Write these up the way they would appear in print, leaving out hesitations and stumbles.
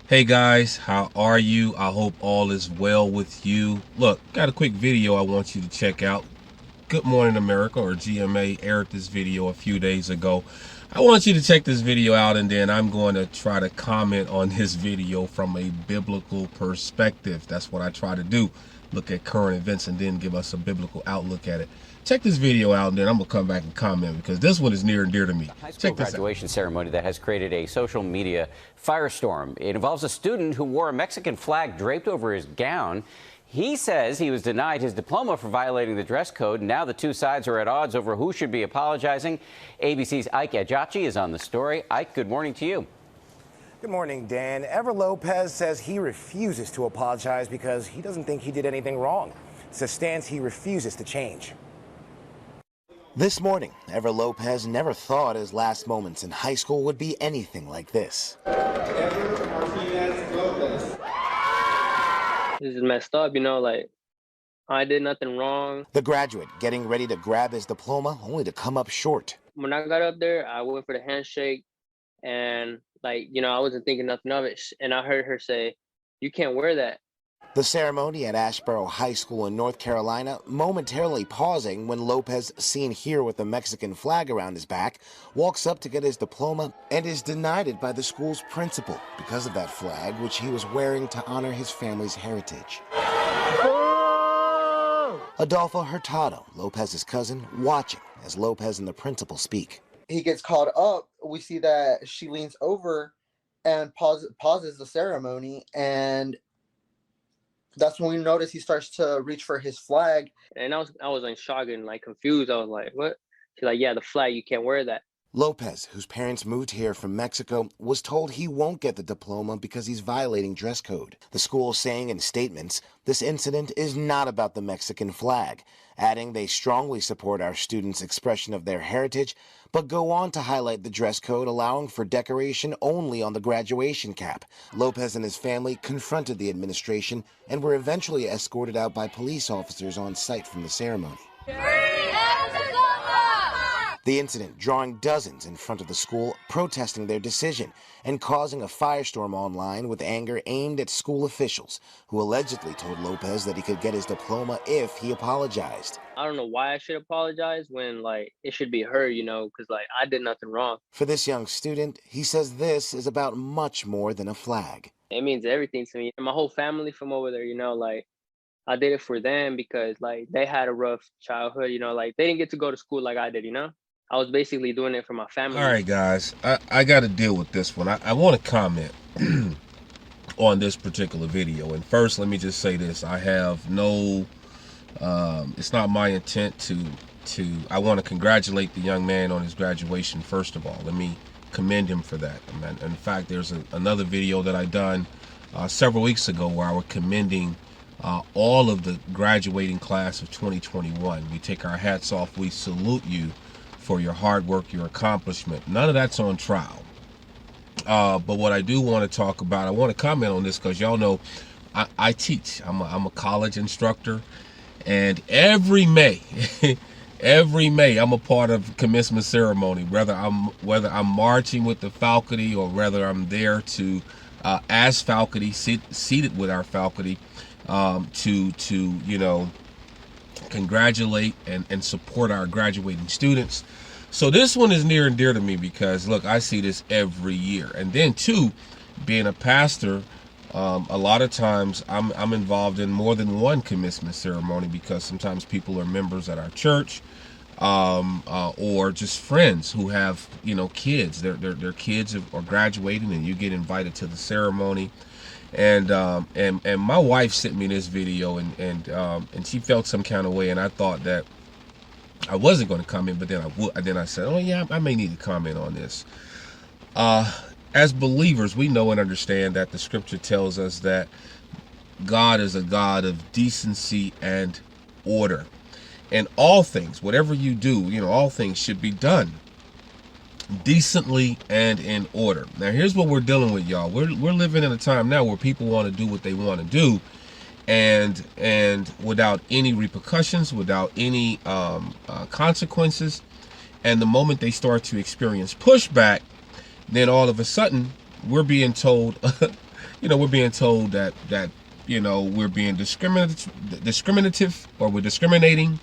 Hey guys, how are you? I hope all is well with you. Look, got a quick video I want you to check out. Good Morning America, or GMA, aired this video a few days ago. I want you to check this video out, and then I'm going to try to comment on this video from a biblical perspective. That's what I try to do. Look at current events and then give us a biblical outlook at it. Check this video out, and then I'm going to come back and comment because this one is near and dear to me. High school graduation ceremony that has created a social media firestorm. It involves a student who wore a Mexican flag draped over his gown. He says he was denied his diploma for violating the dress code. Now the two sides are at odds over who should be apologizing. ABC's Ike Ajachi is on the story. Ike, good morning to you. Good morning, Dan. Ever Lopez says he refuses to apologize because he doesn't think he did anything wrong. It's a stance he refuses to change. This morning, Ever Lopez never thought his last moments in high school would be anything like this. This is messed up, like, I did nothing wrong. The graduate getting ready to grab his diploma only to come up short. When I got up there, I went for the handshake and, I wasn't thinking nothing of it. And I heard her say, "You can't wear that." The ceremony at Asheboro High School in North Carolina momentarily pausing when Lopez, seen here with a Mexican flag around his back, walks up to get his diploma and is denied it by the school's principal because of that flag, which he was wearing to honor his family's heritage. Adolfo Hurtado, Lopez's cousin, watching as Lopez and the principal speak. He gets called up. We see that she leans over and pauses the ceremony, and that's when we notice he starts to reach for his flag. And I was in shock and confused. I was like, "What?" She's like, "Yeah, the flag, you can't wear that." Lopez, whose parents moved here from Mexico, was told he won't get the diploma because he's violating dress code. The school saying in statements, this incident is not about the Mexican flag, adding they strongly support our students' expression of their heritage, but go on to highlight the dress code allowing for decoration only on the graduation cap. Lopez and his family confronted the administration and were eventually escorted out by police officers on site from the ceremony. The incident drawing dozens in front of the school protesting their decision and causing a firestorm online with anger aimed at school officials who allegedly told Lopez that he could get his diploma if he apologized. I don't know why I should apologize when it should be her, because I did nothing wrong. For this young student, he says this is about much more than a flag. It means everything to me. And my whole family from over there, I did it for them because they had a rough childhood, they didn't get to go to school like I did, I was basically doing it for my family. All right, guys, I got to deal with this one. I want to comment on this particular video. And first, let me just say this. I have no, it's not my intent I want to congratulate the young man on his graduation, first of all. Let me commend him for that. In fact, there's another video that I done several weeks ago where I was commending all of the graduating class of 2021. We take our hats off. We salute you for your hard work, your accomplishment. None of that's on trial. But what I do want to talk about, I want to comment on this because y'all know I teach. I'm a college instructor, and every May, every May, I'm a part of commencement ceremony. Whether I'm marching with the faculty or whether I'm there to as faculty, seated with our faculty, to congratulate and support our graduating students. So this one is near and dear to me because, look, I see this every year. And then, too, being a pastor, a lot of times I'm involved in more than one commencement ceremony because sometimes people are members at our church or just friends who have, kids. Their kids are graduating and you get invited to the ceremony. And my wife sent me this video and she felt some kind of way, and I thought that I wasn't going to comment, but then I would. And then I said, "Oh yeah, I may need to comment on this." As believers, we know and understand that the scripture tells us that God is a God of decency and order, and all things, whatever you do, all things should be done decently and in order. Now here's what we're dealing with, y'all. We're living in a time now where people want to do what they want to do, and without any repercussions, without any consequences. And the moment they start to experience pushback, then all of a sudden we're being told we're being told that we're being discriminative, or we're discriminating.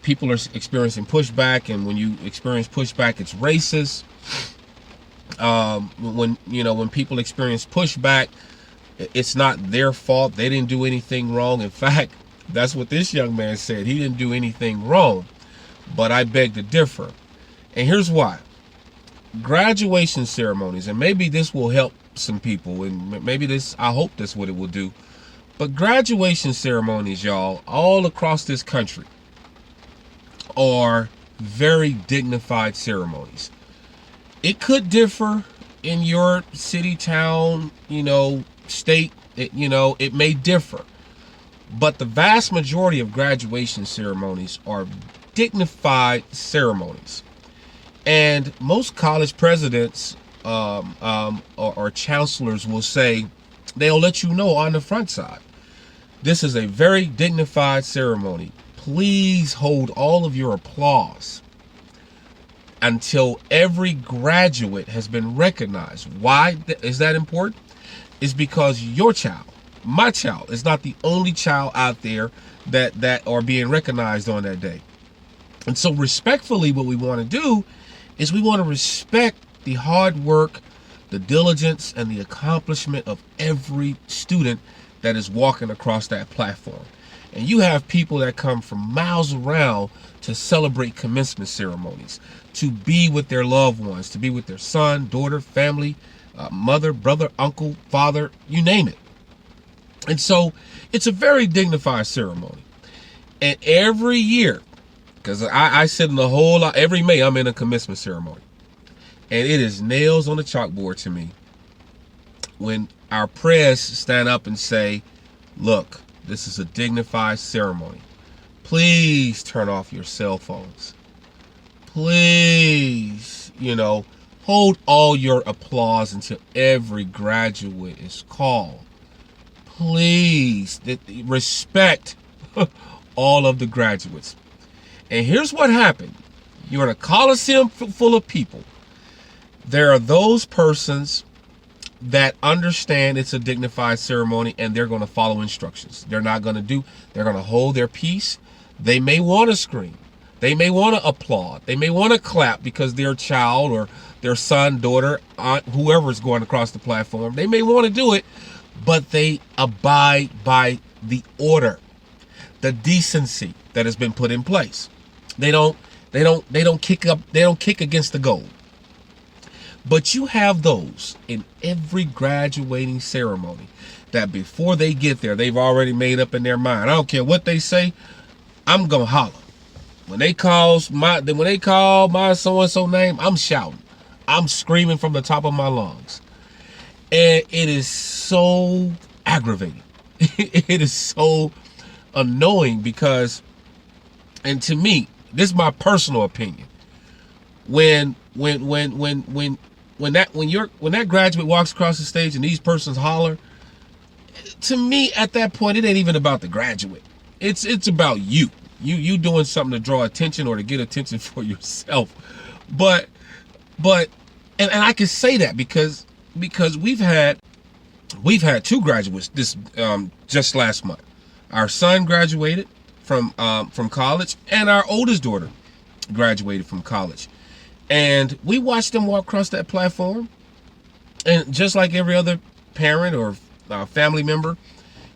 People are experiencing pushback, and when you experience pushback, it's racist. When people experience pushback, it's not their fault. They didn't do anything wrong. In fact, that's what this young man said. He didn't do anything wrong, but I beg to differ. And here's why. Graduation ceremonies, and maybe this will help some people, and maybe I hope that's what it will do. But graduation ceremonies, y'all, all across this country are very dignified ceremonies. It could differ in your city, town, state. It may differ. But the vast majority of graduation ceremonies are dignified ceremonies. And most college presidents or chancellors will say, they'll let you know on the front side, this is a very dignified ceremony. Please hold all of your applause until every graduate has been recognized. Why is that important? It's because your child, my child, is not the only child out there that are being recognized on that day. And so respectfully, what we want to do is we want to respect the hard work, the diligence, and the accomplishment of every student that is walking across that platform. And you have people that come from miles around to celebrate commencement ceremonies, to be with their loved ones, to be with their son, daughter, family, mother, brother, uncle, father, you name it. And so it's a very dignified ceremony. And every year, because I sit in the whole lot, every May I'm in a commencement ceremony. And it is nails on the chalkboard to me when our press stand up and say, look, this is a dignified ceremony. Please turn off your cell phones. Please, hold all your applause until every graduate is called. Please, respect all of the graduates. And here's what happened. You're in a coliseum full of people. There are those persons that understand it's a dignified ceremony, and they're going to follow instructions. They're going to hold their peace. They may want to scream. They may want to applaud. They may want to clap because their child or their son, daughter, aunt, whoever is going across the platform, they may want to do it, but they abide by the order, the decency that has been put in place. They don't kick against the goal. But you have those in every graduating ceremony that before they get there, they've already made up in their mind. I don't care what they say, I'm gonna holler. When they call my so-and-so name, I'm shouting. I'm screaming from the top of my lungs. And it is so aggravating. It is so annoying because, and to me, this is my personal opinion. When that graduate walks across the stage and these persons holler, to me at that point it ain't even about the graduate. It's about you doing something to draw attention or to get attention for yourself. But and I can say that because we've had two graduates this just last month. Our son graduated from college, and our oldest daughter graduated from college. And we watched them walk across that platform, and just like every other parent or family member,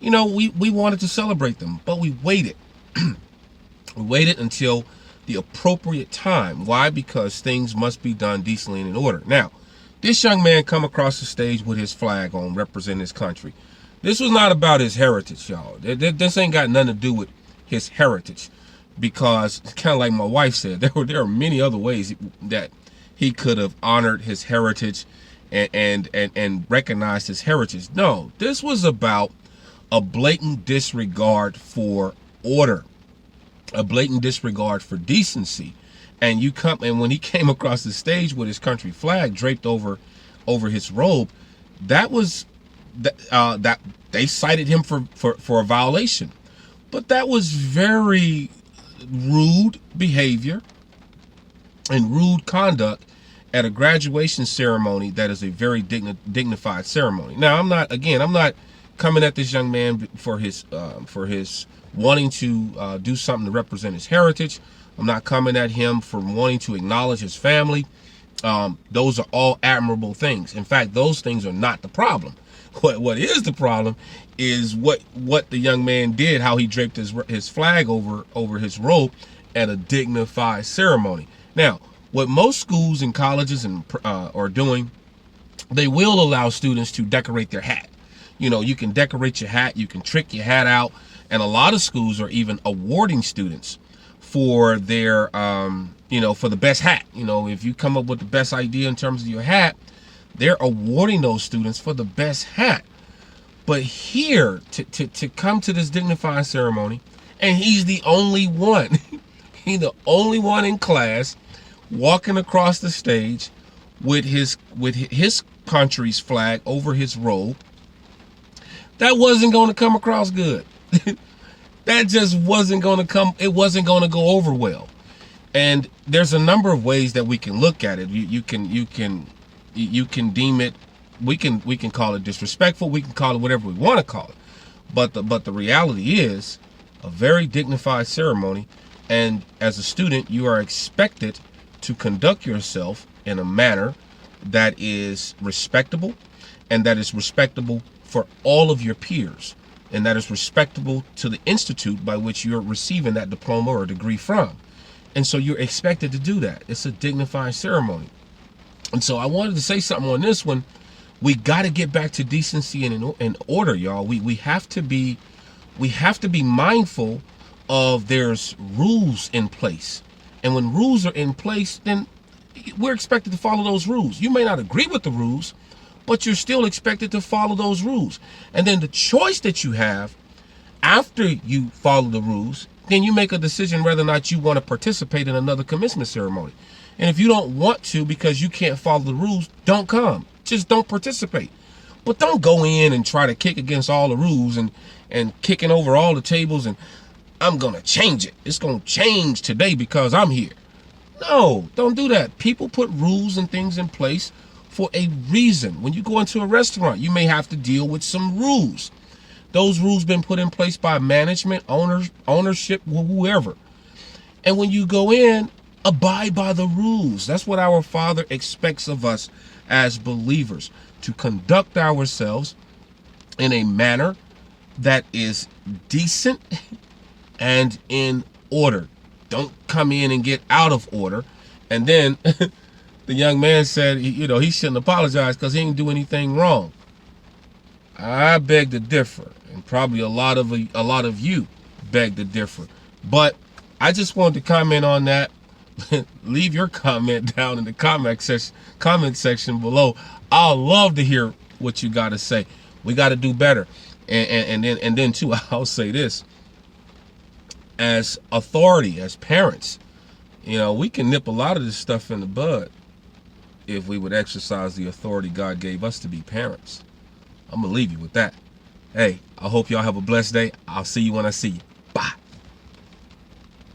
we wanted to celebrate them, but we waited. We waited until the appropriate time. Why? Because things must be done decently and in order. Now, this young man come across the stage with his flag on, representing his country. This was not about his heritage, y'all. This ain't got nothing to do with his heritage. Because, kind of like my wife said, there are many other ways that he could have honored his heritage and recognized his heritage. No, this was about a blatant disregard for order, a blatant disregard for decency. And when he came across the stage with his country flag draped over his robe, that they cited him for a violation. But that was very rude behavior and rude conduct at a graduation ceremony that is a very dignified ceremony. Now, I'm not coming at this young man for his wanting to do something to represent his heritage. I'm not coming at him for wanting to acknowledge his family. Those are all admirable things. In fact, those things are not the problem. What is the problem is what the young man did, how he draped his flag over his robe at a dignified ceremony. Now, what most schools and colleges are doing, they will allow students to decorate their hat. You know, you can decorate your hat, you can trick your hat out, and a lot of schools are even awarding students for their, for the best hat. You know, if you come up with the best idea in terms of your hat, they're awarding those students for the best hat. But here, to come to this dignified ceremony, and he's the only one, he's the only one in class walking across the stage with his country's flag over his robe, that wasn't going to come across good. That just wasn't going to it wasn't going to go over well. And there's a number of ways that we can look at it. You can deem it, we can call it disrespectful, we can call it whatever we want to call it. But the reality is a very dignified ceremony, and as a student, you are expected to conduct yourself in a manner that is respectable, and that is respectable for all of your peers, and that is respectable to the institute by which you're receiving that diploma or degree from. And so you're expected to do that. It's a dignified ceremony. And so I wanted to say something on this one. We got to get back to decency and order, y'all. We have to be mindful of there's rules in place. And when rules are in place, then we're expected to follow those rules. You may not agree with the rules, but you're still expected to follow those rules. And then the choice that you have after you follow the rules, then you make a decision whether or not you want to participate in another commencement ceremony. And if you don't want to because you can't follow the rules, don't come. Just don't participate. But don't go in and try to kick against all the rules and kicking over all the tables and I'm going to change it. It's going to change today because I'm here. No, don't do that. People put rules and things in place for a reason. When you go into a restaurant, you may have to deal with some rules. Those rules been put in place by management, ownership, whoever. And when you go in, abide by the rules. That's what our Father expects of us as believers, to conduct ourselves in a manner that is decent and in order. Don't come in and get out of order. And then the young man said, he shouldn't apologize because he didn't do anything wrong. I beg to differ, and probably a lot of you beg to differ. But I just wanted to comment on that. Leave your comment down in the comment section below. I'll love to hear what you got to say. We got to do better. And then too, I'll say this. As authority, as parents, we can nip a lot of this stuff in the bud if we would exercise the authority God gave us to be parents. I'm going to leave you with that. Hey, I hope y'all have a blessed day. I'll see you when I see you.